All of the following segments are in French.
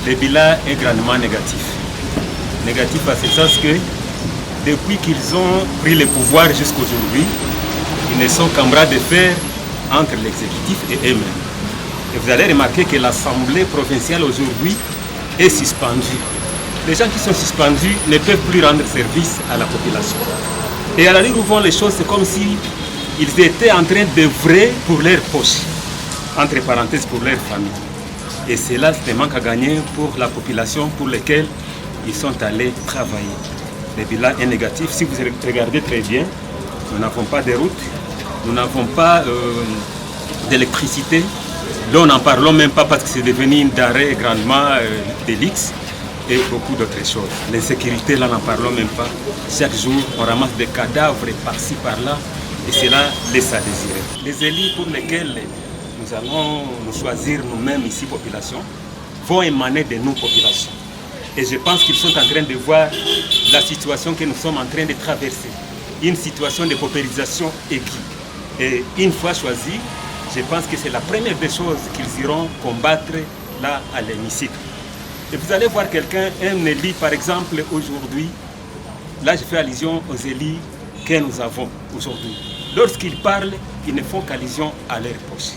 le bilan est grandement négatif. Négatif à ce sens que depuis qu'ils ont pris le pouvoir jusqu'aujourd'hui, ils ne sont qu'en bras de fer entre l'exécutif et eux-mêmes. Et vous allez remarquer que l'Assemblée provinciale aujourd'hui est suspendue. Les gens qui sont suspendus ne peuvent plus rendre service à la population. Et à la ligne où vont les choses, c'est comme si ils étaient en train d'œuvrer pour leur poche, entre parenthèses pour leur famille. Et c'est là le manque à gagner pour la population pour laquelle ils sont allés travailler. Le bilan est négatif. Si vous regardez très bien, nous n'avons pas de route, nous n'avons pas d'électricité. Là, n'en parlons même pas parce que c'est devenu une denrée grandement délixe et beaucoup d'autres choses. L'insécurité, là, n'en parlons même pas. Chaque jour, on ramasse des cadavres par-ci, par-là, et cela laisse à désirer. Les élus pour lesquels nous allons nous choisir nous-mêmes ici, population, vont émaner de nous, population. Et je pense qu'ils sont en train de voir la situation que nous sommes en train de traverser. Une situation de paupérisation aiguë. Et une fois choisis, je pense que c'est la première des choses qu'ils iront combattre là à l'hémicycle. Et vous allez voir quelqu'un, un élu par exemple aujourd'hui, là je fais allusion aux élus que nous avons aujourd'hui. Lorsqu'ils parlent, ils ne font qu'allusion à leur poche.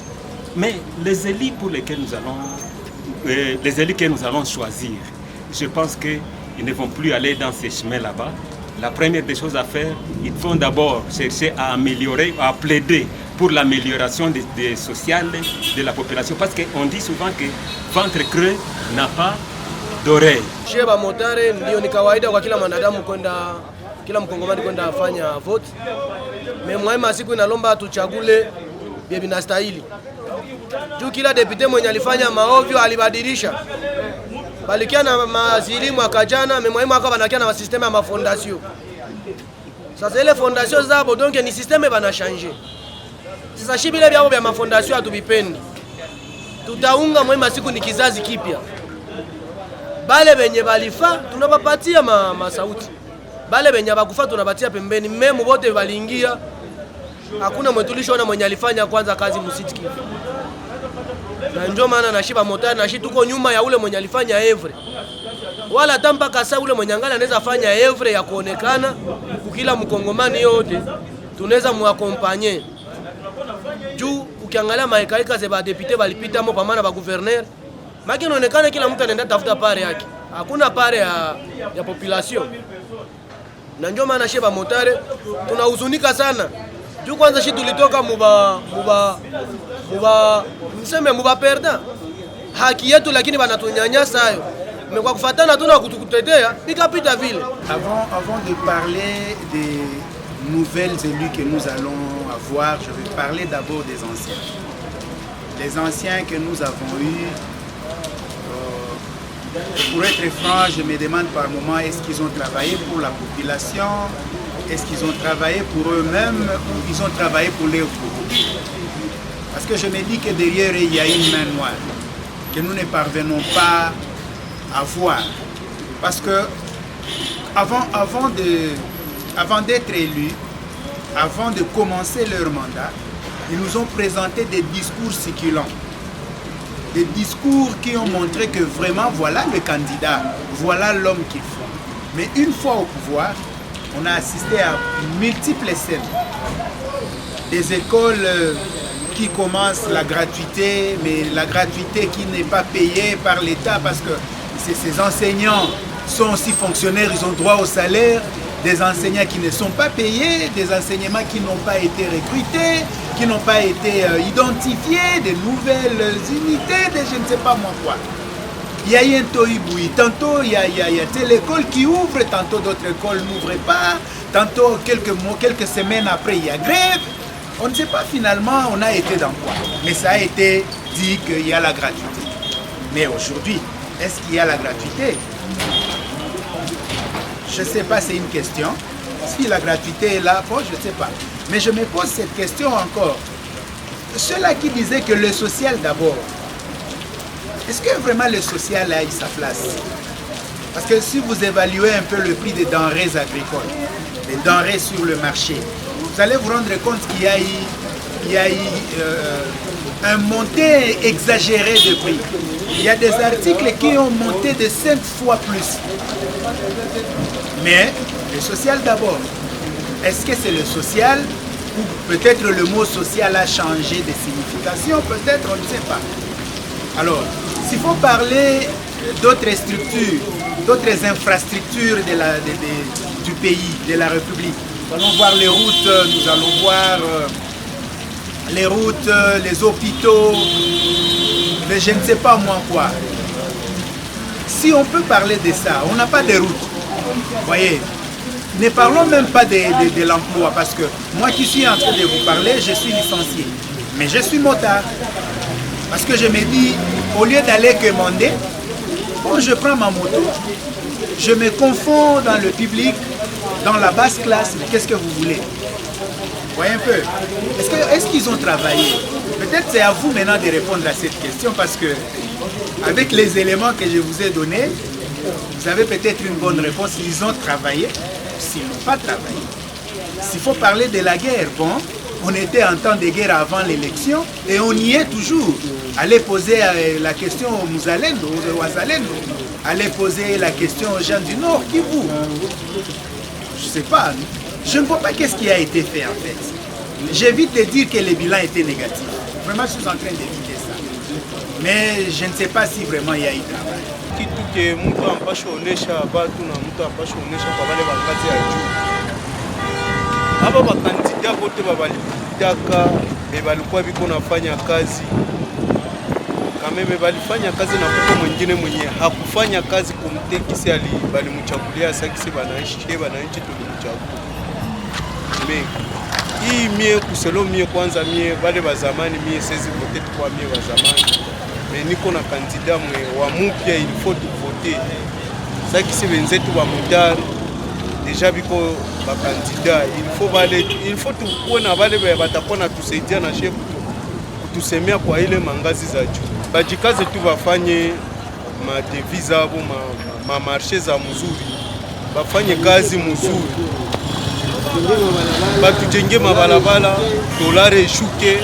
Mais les élus pour lesquels les élus que nous allons choisir, je pense qu'ils ne vont plus aller dans ces chemins là-bas. La première des choses à faire, ils vont d'abord chercher à améliorer, à plaider pour l'amélioration des sociales de la population. Parce qu'on dit souvent que ventre creux n'a pas d'oreille. Chez Bamotare, ndio ni kawaida kwa kila mwanadamu kwenda, kila mkongomani kwenda afanya vote. Memwema siku inalomba tuchagule bia binastahili. Juu kila depute mwenye alifanya maovyo alibadilisha. Balikia na mazilimu akajana, memwema akawa banakia na systeme ya mafondation. Sasa ile fondation zabo donc ni systeme bana changer. Sasa shibile byabo bya mafondation atubipendi. Tutaunga mwema siku ni kizazi kipya. Bale benye balifa tunabapatia masauti. Bale benye bakufa tunabatia pembeni. Memu bote baliingia. Hakuna mwetulishoona mwenye alifanya kwanza kazi musitiki. Na ndio maana na shiba motari na shi tuko nyuma ya ule mwenye alifanya evre. Wala hata kasa ule mwenye angala anaweza fanya evre ya kuonekana kukila mkongomani yote tunaweza muakompanye. Juu ukiangalia maekaika ze ba député balipita mo pamana ba gouverneur. Maki inaonekana kila mtu anaenda tafuta pare yake. Hakuna pare ya population. Na ndio maana shiba motari tunahuzunika sana. Juu kwanza shi tulitoka muba perda haki yetu, lakini banatunyanyasa hayo. Mais kwa kufatana tuna kutukutetea ikapita vile. Avant de parler des nouvelles élus que nous allons avoir, je vais parler d'abord des anciens. Les anciens que nous avons eus, pour être franc, je me demande par moment, est-ce qu'ils ont travaillé pour la population? Est-ce qu'ils ont travaillé pour eux-mêmes ou ils ont travaillé pour leurs groupes? Parce que je me dis que derrière il y a une main noire que nous ne parvenons pas à voir. Parce que avant d'être élus, avant de commencer leur mandat, ils nous ont présenté des discours succulents. Des discours qui ont montré que vraiment voilà le candidat, voilà l'homme qu'il faut. Mais une fois au pouvoir, on a assisté à multiples scènes. Des écoles qui commencent la gratuité, mais la gratuité qui n'est pas payée par l'État parce que ces enseignants sont aussi fonctionnaires, ils ont droit au salaire. Des enseignants qui ne sont pas payés, des enseignements qui n'ont pas été recrutés, qui n'ont pas été identifiés, de nouvelles unités, de je ne sais pas moi quoi. Il y a un tohuboui, tantôt il y a telle école qui ouvre, tantôt d'autres écoles n'ouvrent pas, tantôt quelques semaines après il y a grève. On ne sait pas finalement on a été dans quoi. Mais ça a été dit qu'il y a la gratuité. Mais aujourd'hui, est-ce qu'il y a la gratuité? Je ne sais pas, c'est une question. Si la gratuité est là, bon, je ne sais pas. Mais je me pose cette question encore. Ceux-là qui disaient que le social d'abord, est-ce que vraiment le social a eu sa place? Parce que si vous évaluez un peu le prix des denrées agricoles, des denrées sur le marché, vous allez vous rendre compte qu'il y a eu un montée exagérée de prix. Il y a des articles qui ont monté de 5 fois plus. Mais le social d'abord. Est-ce que c'est le social ou peut-être le mot social a changé de signification? Peut-être, on ne sait pas. Alors, s'il faut parler d'autres structures, d'autres infrastructures du pays, de la République, nous allons voir les routes, nous allons voir les routes, les hôpitaux, mais je ne sais pas moi quoi. Si on peut parler de ça, on n'a pas de routes. Vous voyez, ne parlons même pas de l'emploi, parce que moi qui suis en train de vous parler, je suis licencié, mais je suis motard. Parce que je me dis, au lieu d'aller commander, quand je prends ma moto, je me confonds dans le public, dans la basse classe, mais qu'est-ce que vous voulez? Vous voyez un peu? Est-ce qu'ils ont travaillé? Peut-être c'est à vous maintenant de répondre à cette question, parce que avec les éléments que je vous ai donnés, vous avez peut-être une bonne réponse. Ils ont travaillé, s'ils n'ont pas travaillé. S'il faut parler de la guerre, bon, on était en temps de guerre avant l'élection et on y est toujours. Allez poser la question aux Mouzalendo, aux Ouazalendo. Allez poser la question aux gens du Nord, qui vous? Je ne sais pas. Je ne vois pas qu'est-ce qui a été fait en fait. J'évite de dire que le bilan était négatif. Vraiment, je suis en train d'éviter ça. Mais je ne sais pas si vraiment il y a eu travail. Kitu ke mtu ampasha onesha batu na mtu ampasha onesha kwa wale bakazi ya juu. Hapa bakandida bote babalipitaka bebalikuwa biko nafanya kazi. Kameme balifanya kazi na kuko mwingine mwenye hakufanya kazi kumtekisi balimchagulia sakisi banaishi tulimchagua. Hii mie kuselo mie kwanza mie bale ba zamani mie sezi vote kwa mie wa zamani. Mais niko na kandida mwe wa mupya il faut voter. Sakisi benzetu ba mutari deja biko ba kandida il faut tukuwe na bale batakuwa na tusaidia na chef kutusemea kwa ile mangazi za juu. Bajikaze tu bafanye ma devise abo ma marché za mzuri. Bafanye kazi mzuri. Batujenge mabalabala, dolare ishuke.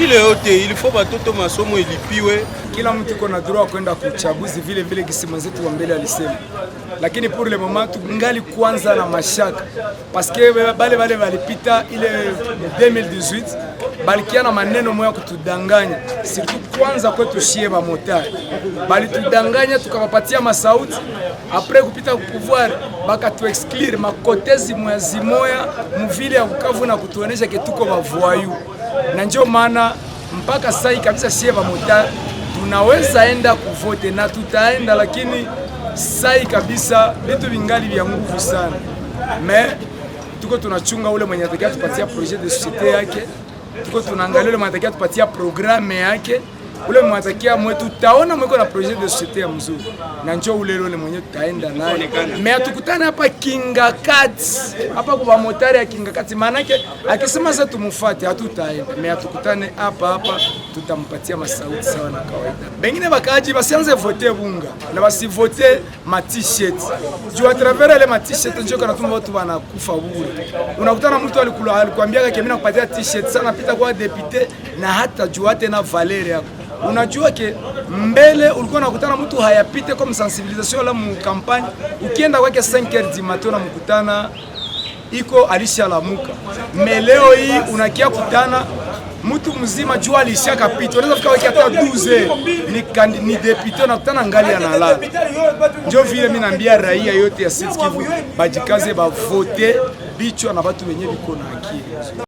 Ile yote ilifo batoto masomo ilipiwe. Kila mtu kuna droit kwenda kuchaguzi vile vile kisima zetu wa mbele alisema. Lakini pour le moment tungali kwanza na mashaka parce que bale walipita ile 2018 balikia na maneno moya kutudanganya. Surtout kwanza kwetu shie ba motari. Balitudanganya tukawapatia masauti après kupita ku pouvoir baka tu exclure makotezi moya mvile ya Bukavu na kutuonesha ke tuko bavoyu. Na ndio maana mpaka sasa kabisa shie ba motari tunaweza enda kuvote na tutaenda, lakini sai kabisa vitu vingali vya nguvu sana. Mais tuko tunachunga ule mwenye atakia tupatia projet de société yake, tuko tunaangalia ule mwenye atakia tupatia programme yake, ule mwenye atakia mwetu taona mweko na projet de société ya mzuri, na njoo ule mwenye tutaenda naye. Mais tukutane hapa Kingakati, hapa kwa motari ya Kingakati, maana yake akisema sasa tumfuate hatutaenda. Mais tukutane hapa tutampatia masauti sawa na kawaida. Bengine bakaji basianze voter bunga na basi voter ma t-shirt. Juu a travers ile ma t-shirt njoo kana tuma watu wanakufa bure. Unakutana mtu alikwambia kama mimi nakupatia t-shirt sana pita kwa député na hata juu hata na valeur yako. Unajua ke mbele ulikuwa unakutana mtu hayapite comme sensibilisation la mu campagne, ukienda kwake 5h du matin na mkutana iko alishalamuka. Leo hii unakia kutana mtu mzima jua alishaka pita, unaweza fika wiki hata 12 ni député na kutana ngali analala. Ndio vile mimi naambia raia yote ya Sud Kivu bajikaze ba voter bichwa na watu wenyewe biko na akili.